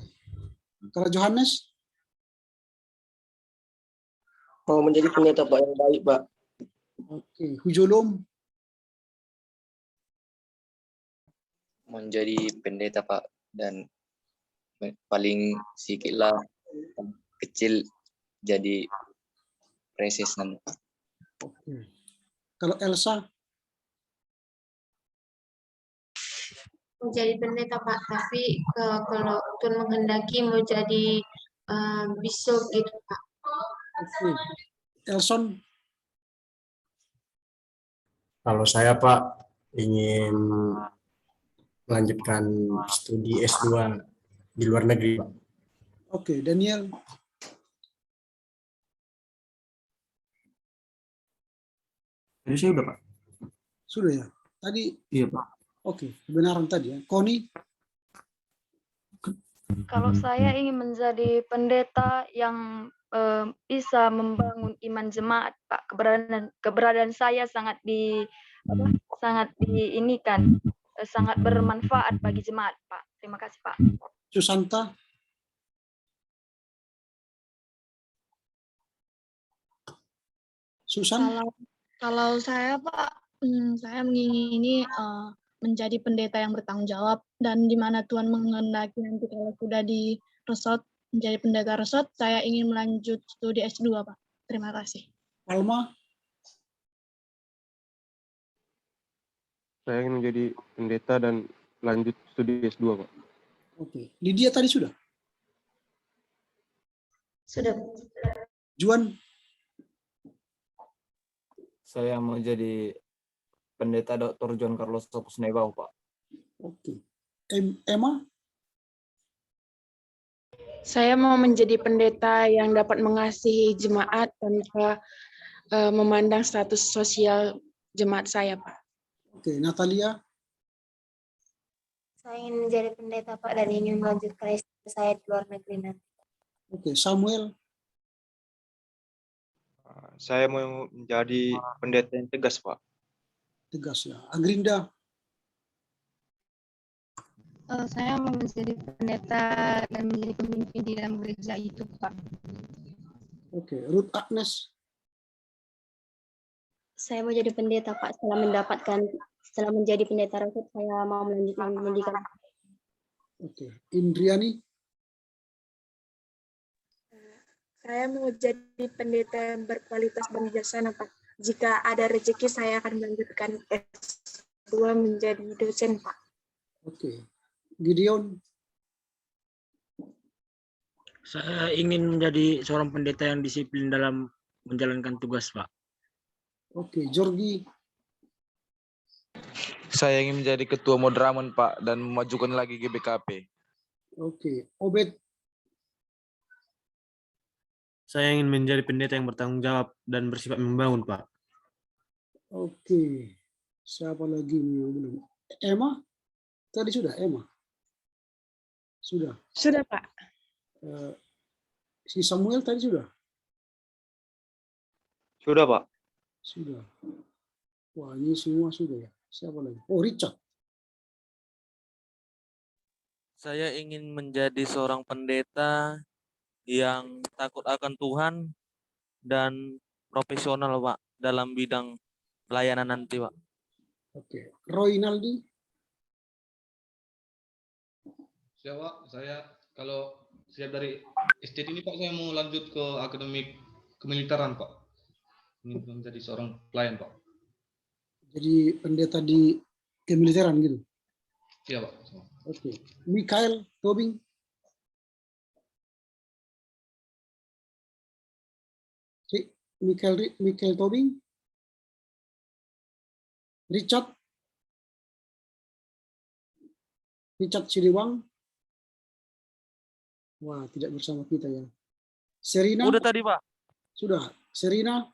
Kalau Johannes? Mau menjadi pendeta Pak yang baik Pak. Oke. Hujolom? Menjadi pendeta Pak, dan paling sedikit lah kecil jadi presesan. Oke. Kalau Elsa? Menjadi pendeta Pak, tapi kalau Tuhan menghendaki mau jadi bishop gitu Pak. Oke. Elson? Kalau saya Pak ingin melanjutkan studi S2 di luar negeri Pak. Oke. Daniel? Jadi saya udah, Pak. Sudah ya? Tadi? Iya, Pak. Oke. Kebenaran tadi ya. Koni? Kalau saya ingin menjadi pendeta yang bisa membangun iman jemaat, Pak. Keberadaan saya sangat diinikan, sangat bermanfaat bagi jemaat, Pak. Terima kasih, Pak. Susanta? Susan? Kalau saya Pak, saya mengingini menjadi pendeta yang bertanggung jawab, dan di mana Tuhan menghendaki nanti kalau sudah di resort menjadi pendeta resort, saya ingin melanjut studi S2 Pak. Terima kasih. Alma? Saya ingin menjadi pendeta dan lanjut studi S2 Pak. Oke. Lydia tadi sudah? Sudah. Juan? Saya mau jadi pendeta Dr. John Carlos Sopusnebau, Pak. Oke. Emma? Saya mau menjadi pendeta yang dapat mengasihi jemaat tanpa memandang status sosial jemaat saya, Pak. Oke. Natalia? Saya ingin menjadi pendeta Pak dan ingin melanjutkan S2 saya di luar negeri nanti. Oke. Samuel? Saya mau menjadi pendeta yang tegas, Pak. Tegas ya. Agrinda? Saya mau menjadi pendeta dan menjadi pemimpin di dalam gereja itu, Pak. Oke. Ruth Agnes? Saya mau jadi pendeta, Pak. Setelah menjadi pendeta resort, saya mau melanjutkan pendidikan. Oke. Indriani? Saya mau jadi pendeta yang berkualitas dan bijaksana, Pak. Jika ada rezeki, saya akan melanjutkan S2 menjadi dosen, Pak. Oke. Gideon? Saya ingin menjadi seorang pendeta yang disiplin dalam menjalankan tugas, Pak. Oke. Jorgi? Saya ingin menjadi ketua Modramun, Pak, dan memajukan lagi GBKP. Oke. Obed? Saya ingin menjadi pendeta yang bertanggung jawab dan bersifat membangun, Pak. Oke. Siapa lagi nih yang belum? Emma? Tadi sudah, Emma? Sudah. Sudah, Pak. Si Samuel tadi sudah? Sudah, Pak. Sudah. Wah, ini semua sudah ya. Siapa lagi? Oh, Richard. Saya ingin menjadi seorang pendeta yang takut akan Tuhan dan profesional, Pak, dalam bidang pelayanan nanti, Pak. Oke. Roynaldi? Siapa? Saya kalau siap dari STT ini Pak, saya mau lanjut ke akademik kemiliteran Pak. Ingin menjadi seorang pelayan Pak. Jadi pendeta di kemiliteran gitu? Iya Pak. Oke. Mikael Tobing? Mikael Tobing? Richard Siliwang? Wah, tidak bersama kita ya. Serina? Udah tadi, Pak. Sudah. Serina?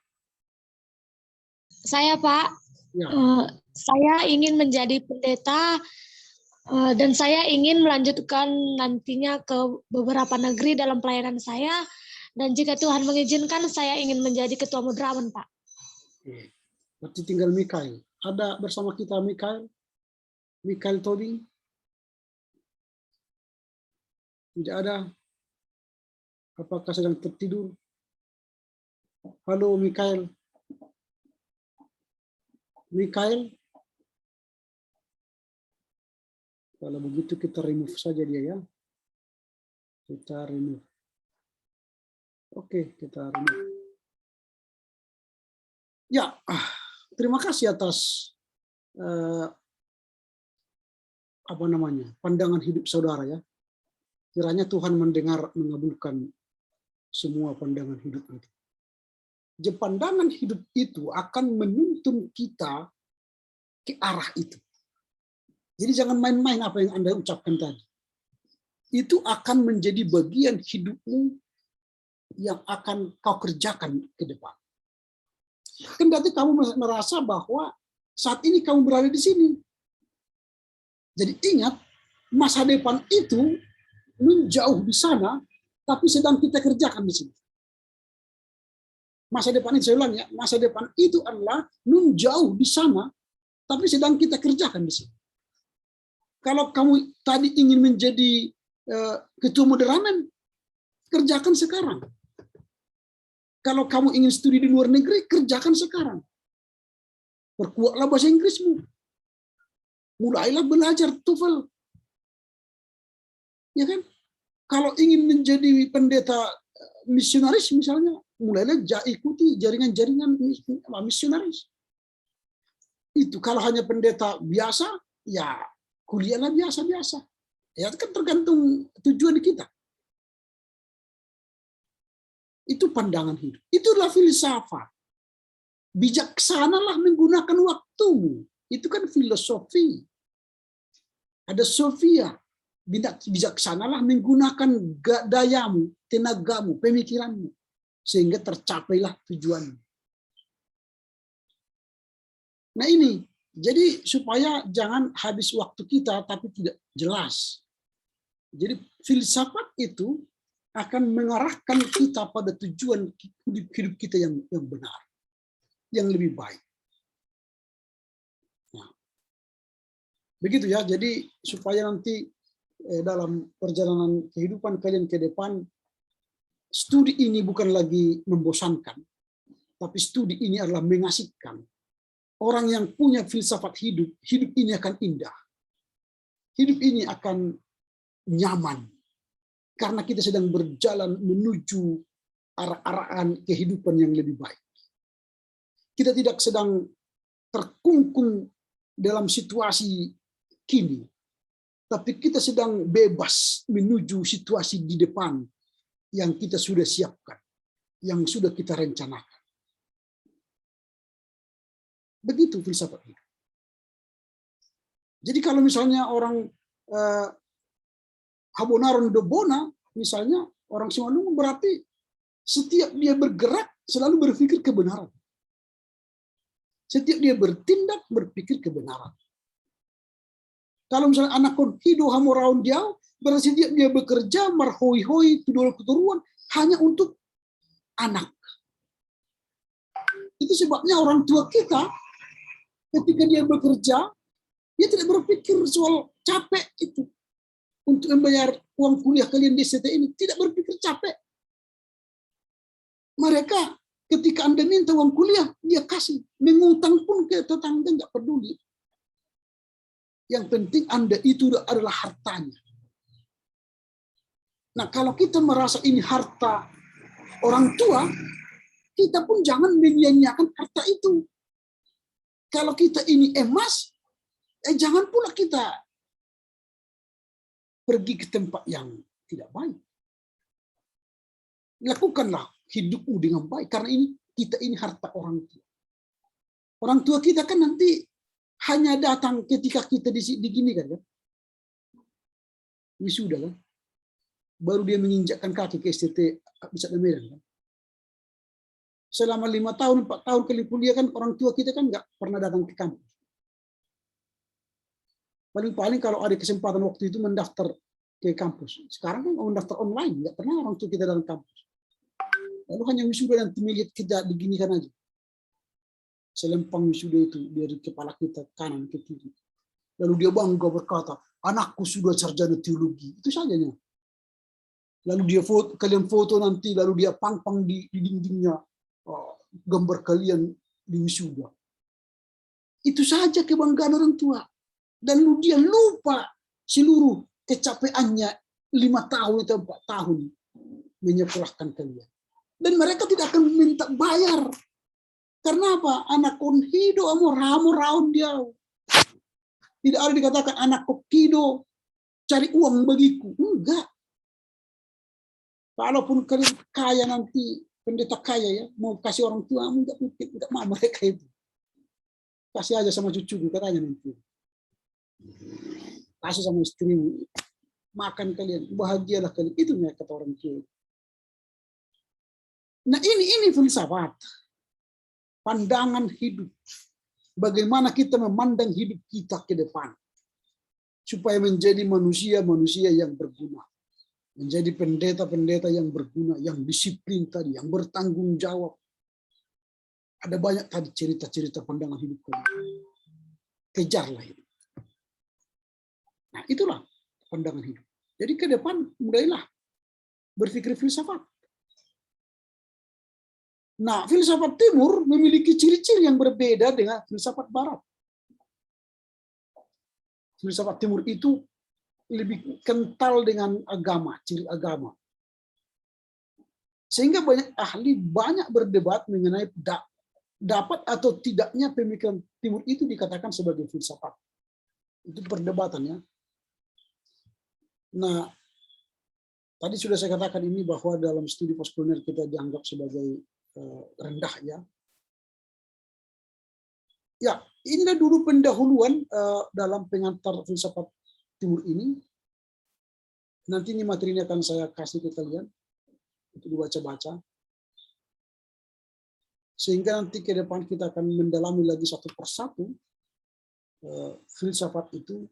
Saya, Pak. Ya. Saya ingin menjadi pendeta dan saya ingin melanjutkan nantinya ke beberapa negeri dalam pelayanan saya. Dan jika Tuhan mengizinkan, saya ingin menjadi ketua Mudraman, Pak. Oke. Berarti tinggal Mikael. Ada bersama kita Mikael Tobing? Tidak ada. Apakah sedang tertidur? Halo Mikael. Mikael? Kalau begitu kita remove saja dia ya. Kita remove. Oke, kita remove. Ya, terima kasih atas pandangan hidup saudara ya. Kiranya Tuhan mendengar, mengabulkan semua pandangan hidup itu. Pandangan hidup itu akan menuntun kita ke arah itu. Jadi jangan main-main apa yang Anda ucapkan tadi. Itu akan menjadi bagian hidupmu yang akan kau kerjakan ke depan. Kendati kamu merasa bahwa saat ini kamu berada di sini. Jadi ingat, masa depan itu menjauh di sana, tapi sedang kita kerjakan di sini. Masa depan itu, saya ulang ya, masa depan itu adalah menjauh di sana, tapi sedang kita kerjakan di sini. Kalau kamu tadi ingin menjadi ketua Mudraman, kerjakan sekarang. Kalau kamu ingin studi di luar negeri, kerjakan sekarang. Perkuatlah bahasa Inggrismu. Mulailah belajar TOEFL. Ya kan? Kalau ingin menjadi pendeta misionaris misalnya, mulailah ikuti jaringan-jaringan misionaris. Itu kalau hanya pendeta biasa, ya kuliahlah biasa-biasa. Ya kan tergantung tujuan kita. Itu pandangan hidup. Itulah filsafat. Bijaksanalah menggunakan waktumu. Itu kan filosofi. Ada Sofia. Bijaksanalah menggunakan dayamu, tenagamu, pemikiranmu. Sehingga tercapailah tujuanmu. Nah ini, jadi supaya jangan habis waktu kita tapi tidak jelas. Jadi filsafat itu akan mengarahkan kita pada tujuan hidup kita yang benar, yang lebih baik. Nah, begitu ya. Jadi supaya nanti dalam perjalanan kehidupan kalian ke depan, studi ini bukan lagi membosankan, tapi studi ini adalah mengasihkan. Orang yang punya filsafat hidup, hidup ini akan indah. Hidup ini akan nyaman. Karena kita sedang berjalan menuju arah-arahan kehidupan yang lebih baik. Kita tidak sedang terkungkung dalam situasi kini, tapi kita sedang bebas menuju situasi di depan yang kita sudah siapkan, yang sudah kita rencanakan. Begitu filsafat hidup. Jadi kalau misalnya orang Habonaron de Bona, misalnya orang Simalungun, berarti setiap dia bergerak selalu berpikir kebenaran. Setiap dia bertindak, berpikir kebenaran. Kalau misalnya anak kon hidup hamoraun dia, berarti setiap dia bekerja, marhoi-hoi, keturuan hanya untuk anak. Itu sebabnya orang tua kita, ketika dia bekerja, dia tidak berpikir soal capek itu. Untuk membayar uang kuliah kalian di ST ini, tidak berpikir capek. Mereka ketika Anda minta uang kuliah, dia kasih. Mengutang pun ke tetangga nggak peduli. Yang penting Anda itu adalah hartanya. Nah, kalau kita merasa ini harta orang tua, kita pun jangan menyia-nyiakan harta itu. Kalau kita ini emas, jangan pula kita pergi ke tempat yang tidak baik. Lakukanlah hidupmu dengan baik, karena kita ini harta orang tua. Orang tua kita kan nanti hanya datang ketika kita digini kan, wisuda kan, baru dia menginjakkan kaki ke STT bisa Medan kan. Selama 5 tahun, 4 tahun kali kuliah kan orang tua kita kan nggak pernah datang ke kampus. Paling-paling kalau ada kesempatan waktu itu mendaftar ke kampus. Sekarang kan mendaftar online, nggak pernah orang tua kita dalam kampus. Lalu hanya wisuda dan melihat kita diginikan aja. Selempang wisuda itu dari kepala kita kanan ke kiri. Lalu dia bangga berkata, anakku sudah sarjana teologi. Itu sajanya. Lalu dia kalian foto nanti, lalu dia pang-pang di dindingnya gambar kalian di wisuda. Itu saja kebanggaan orang tua. Dan dia lupa seluruh kecapeannya 5 tahun atau 4 tahun menyekolahkan kalian. Dan mereka tidak akan minta bayar. Karena apa? Anak kon hidup amor dia. Tidak ada dikatakan anak kokido cari uang bagiku. Enggak. Kalaupun kalian kaya nanti, pendeta kaya ya, mau kasih orang tua, enggak mau mereka itu. Kasih aja sama cucuku, katanya nanti. Kasih sama istrimu, makan kalian, bahagialah kalian. Itu kata orang tua. Nah ini filsafat, pandangan hidup. Bagaimana kita memandang hidup kita ke depan. Supaya menjadi manusia-manusia yang berguna. Menjadi pendeta-pendeta yang berguna, yang disiplin tadi, yang bertanggung jawab. Ada banyak tadi cerita-cerita pandangan hidup kalian. Kejarlah itu. Nah, itulah pandangan hidup. Jadi ke depan mulailah berpikir filsafat. Nah, filsafat timur memiliki ciri-ciri yang berbeda dengan filsafat barat. Filsafat timur itu lebih kental dengan agama, ciri agama. Sehingga banyak ahli banyak berdebat mengenai dapat atau tidaknya pemikiran timur itu dikatakan sebagai filsafat. Itu perdebatannya. Nah, tadi sudah saya katakan ini bahwa dalam studi postkolonial kita dianggap sebagai rendah ya. Ya, inilah dulu pendahuluan dalam pengantar filsafat timur ini. Nanti ini materi ini akan saya kasih ke kalian untuk dibaca-baca. Sehingga nanti ke depan kita akan mendalami lagi satu persatu filsafat itu,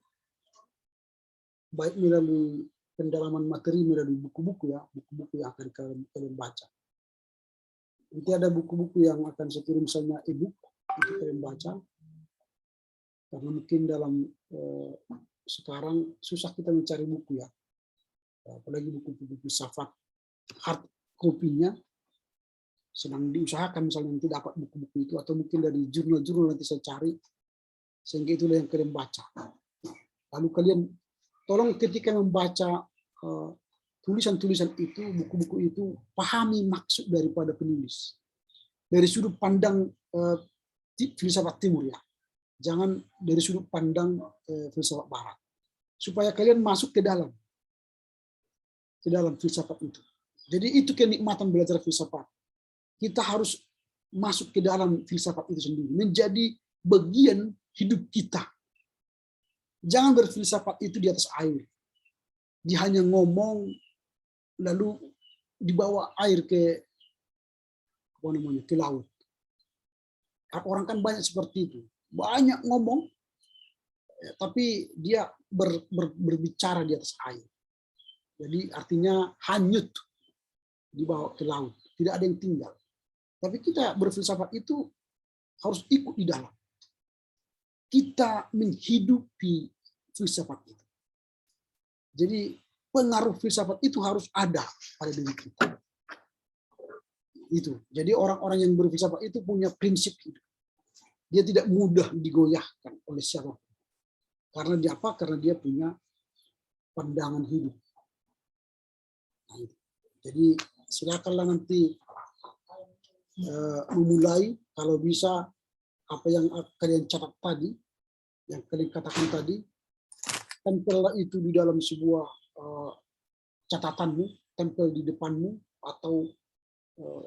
baik melalui pendalaman materi, melalui buku-buku ya, buku-buku yang akan kalian baca. Nanti ada buku-buku yang akan saya kirim misalnya e-book untuk kalian baca. Karena mungkin dalam sekarang susah kita mencari buku ya. Apalagi buku-buku filsafat hard copy-nya. Sedang diusahakan misalnya nanti dapat buku-buku itu, atau mungkin dari jurnal-jurnal nanti saya cari. Sehingga itulah yang kalian baca. Lalu kalian tolong ketika membaca tulisan-tulisan itu, buku-buku itu, pahami maksud daripada penulis. Dari sudut pandang filsafat timur ya. Jangan dari sudut pandang filsafat barat. Supaya kalian masuk ke dalam filsafat itu. Jadi itu kenikmatan belajar filsafat. Kita harus masuk ke dalam filsafat itu sendiri. Menjadi bagian hidup kita. Jangan berfilsafat itu di atas air. Dia hanya ngomong, lalu dibawa air ke laut. Orang kan banyak seperti itu, banyak ngomong, tapi dia berbicara di atas air. Jadi artinya hanyut dibawa ke laut, tidak ada yang tinggal. Tapi kita berfilsafat itu harus ikut di dalam. Kita menghidupi filsafat itu. Jadi pengaruh filsafat itu harus ada pada diri kita. Itu. Jadi orang-orang yang berfilsafat itu punya prinsip hidup. Dia tidak mudah digoyahkan oleh siapapun. Karena dia apa? Karena dia punya pandangan hidup. Nah, jadi silakanlah nanti memulai, kalau bisa apa yang kalian catat tadi, yang kalian katakan tadi, tempellah itu di dalam sebuah catatanmu, tempel di depanmu, atau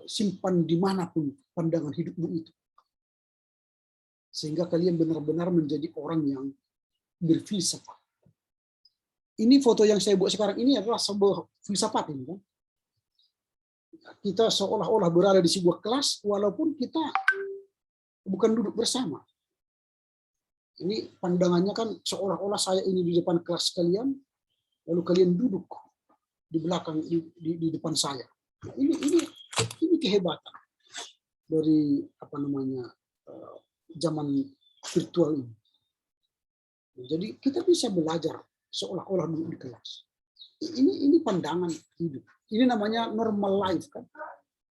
simpan dimanapun pandangan hidupmu itu. Sehingga kalian benar-benar menjadi orang yang berfilsafat. Ini foto yang saya buat sekarang ini adalah sebuah filsafat ini kan. Kita seolah-olah berada di sebuah kelas walaupun kita bukan duduk bersama. Ini pandangannya kan seolah-olah saya ini di depan kelas kalian, lalu kalian duduk di belakang di depan saya. Nah, ini kehebatan dari zaman virtual ini. Jadi kita bisa belajar seolah-olah duduk di kelas. Ini pandangan hidup. Ini namanya normal life kan.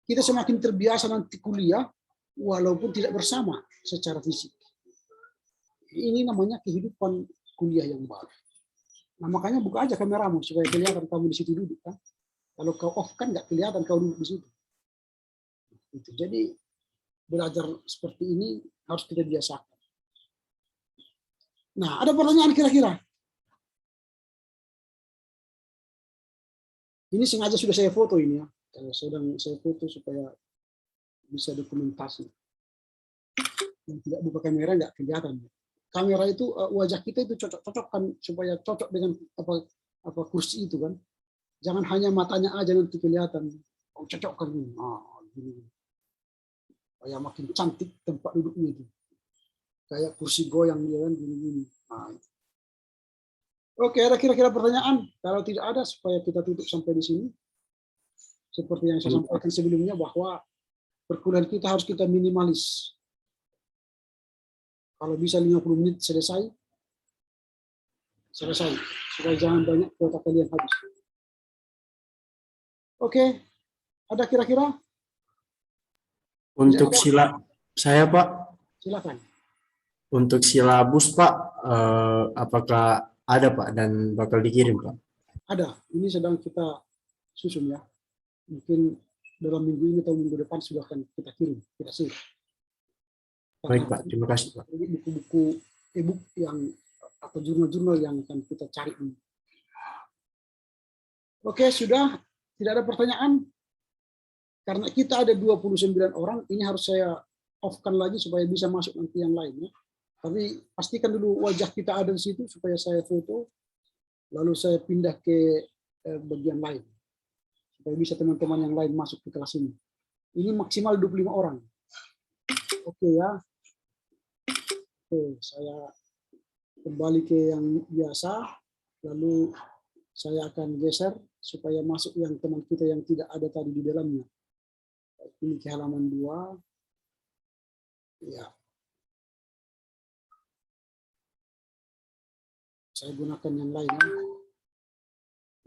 Kita semakin terbiasa nanti kuliah walaupun tidak bersama secara fisik. Ini namanya kehidupan kuliah yang baru. Nah, makanya buka aja kameramu supaya kelihatan kamu di situ duduk kan. Kalau kau off kan nggak kelihatan kau duduk di situ. Jadi belajar seperti ini harus kita biasakan. Nah, ada pertanyaan kira-kira? Ini sengaja sudah saya foto ini ya. Sedang saya foto supaya bisa dokumentasi. Yang tidak buka kamera nggak kelihatan. Kamera itu wajah kita itu cocok-cocokkan supaya cocok dengan apa kursi itu kan. Jangan hanya matanya aja nanti kelihatan. Oh, cocokkan ini. Gini. Supaya makin cantik tempat duduknya itu. Kayak kursi goyang dia kan gini-gini. Oke, ada kira-kira pertanyaan? Kalau tidak ada, supaya kita tutup sampai di sini. Seperti yang saya sampaikan sebelumnya bahwa perkuliahan kita harus kita minimalis. Kalau bisa 50 menit selesai. Supaya jangan banyak kuota kalian habis. Oke, ada kira-kira? Untuk saya Pak. Silakan. Untuk silabus Pak, apakah ada Pak dan bakal dikirim Pak? Ada, ini sedang kita susun ya. Mungkin dalam minggu ini atau minggu depan sudah akan kita kirim, kita sih. Baik Pak, terima kasih Pak. Buku-buku e-book yang atau jurnal-jurnal yang akan kita cari ini. Oke, sudah tidak ada pertanyaan. Karena kita ada 29 orang, ini harus saya off-kan lagi supaya bisa masuk nanti yang lainnya. Tapi pastikan dulu wajah kita ada di situ supaya saya foto, lalu saya pindah ke bagian lain. Supaya bisa teman-teman yang lain masuk ke kelas ini. Ini maksimal 25 orang. Oke ya. Oke, saya kembali ke yang biasa, lalu saya akan geser supaya masuk yang teman kita yang tidak ada tadi di dalamnya. Ini ke halaman 2. Ya. Saya gunakan yang lain.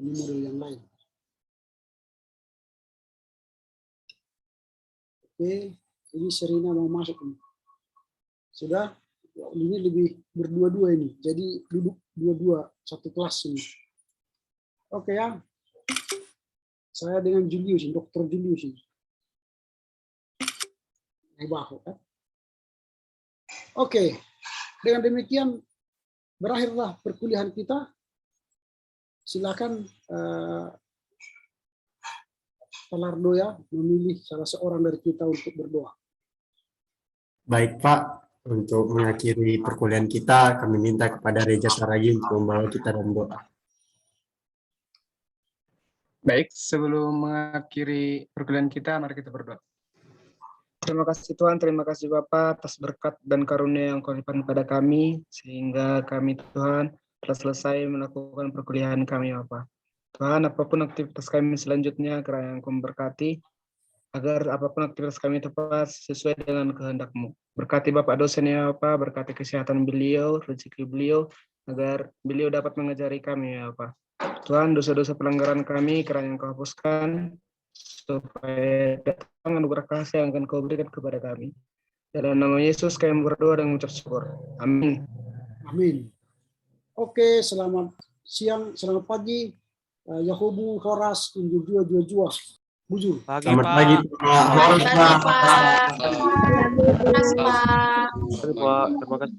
Ini model yang lain. Oke, ini Serina mau masuk ini. Sudah, ini lebih berdua-dua ini. Jadi duduk dua-dua satu kelas ini. Oke ya. Saya dengan Julius, Dr. Julius ini. Bahu, kan? Oke, dengan demikian berakhirlah perkuliahan kita. Silakan Palardo ya memilih salah seorang dari kita untuk berdoa. Baik Pak, untuk mengakhiri perkuliahan kita, kami minta kepada Reja Saragi untuk membawa kita dalam doa. Baik, sebelum mengakhiri perkuliahan kita, mari kita berdoa. Terima kasih Tuhan, terima kasih Bapak atas berkat dan karunia yang Kau limpahkan kepada kami, sehingga kami Tuhan telah selesai melakukan perkuliahan kami Bapak. Tuhan, apapun aktivitas kami selanjutnya, kiranya Engkau memberkati, agar apapun aktivitas kami tepat sesuai dengan kehendak-Mu. Berkati Bapak dosen ya Bapak, berkati kesehatan beliau, rezeki beliau, agar beliau dapat mengajari kami ya Bapak. Tuhan, dosa-dosa pelanggaran kami, kiranya Engkau hapuskan, supaya datang anugerah kasih yang akan Kau berikan kepada kami. Dalam nama Yesus kami berdoa dan mengucap syukur. Amin. Amin. Oke, selamat siang, selamat pagi. Yahubu, Horas, Unjur Jua. Bujur. Selamat pagi, Pak. Terima kasih, Pak. Terima kasih, Pak. Terima kasih.